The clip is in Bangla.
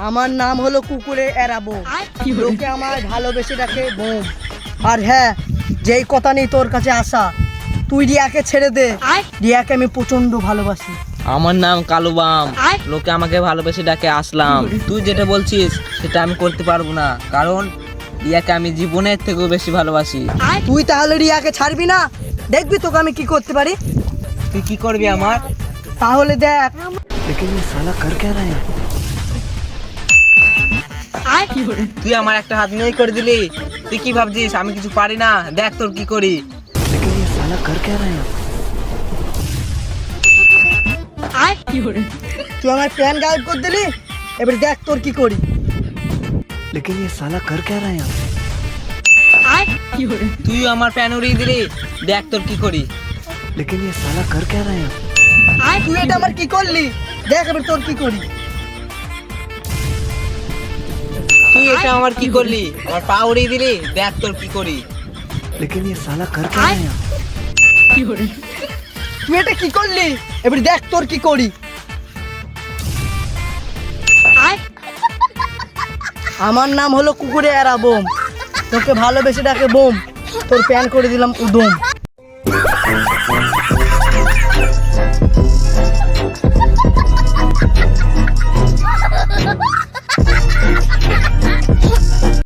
আমার নাম হলো কুকুরে এড়াবো, লোকে আমায় ভালোবেসে ডাকে বোম। আর হ্যাঁ, যেই কথা নেই তোর কাছে আসা, তুই রিয়াকে ছেড়ে দে, রিয়াকে আমি প্রচন্ড ভালোবাসি। আমার নাম কালুবাম, লোকে আমাকে ভালোবেসে ডাকে আসলাম। তুই যেটা বলছিস সেটা আমি করতে পারবো না, কারণ রিয়াকে আমি জীবনের থেকেও বেশি ভালোবাসি। তুই তাহলে রিয়াকে ছাড়বি না? দেখবি তোকে আমি কি করতে পারি। তুই কি করবি আমার? তাহলে দেখ। लेकिन ये साला कर क्या रहा है? তুই আমার একটা হাত নেই করে দিলি। তুই কি ভাবছিস আমি কিছু পারি না? দেখ তোর কি করি। लेकिन ये साला कर क्या रहा है? তুই আমার প্যান গায়েব করে দিলি, এবার দেখ তোর কি করি। लेकिन ये साला कर क्या रहा है? তুই আমার প্যান উড়িয়ে দিলি, দেখ তোর কি করি। लेकिन ये साला कर क्या रहा है? তুই এটা আমার কি করলি, দেখ এবার তোর কি করি। তুই এটা আমার কি করলি? আমার পা উড়িয়ে দিলি, দেখ তোর কি করি। लेकिन ये साला कर क्या रहा है? তুই এটা কি করলি, এবার দেখ তোর কি করি। আমার নাম হলো কুকুরে এরা বোম, তোকে ভালোবেসে ডাকে বোম, তোর প্যান করে দিলাম উদম।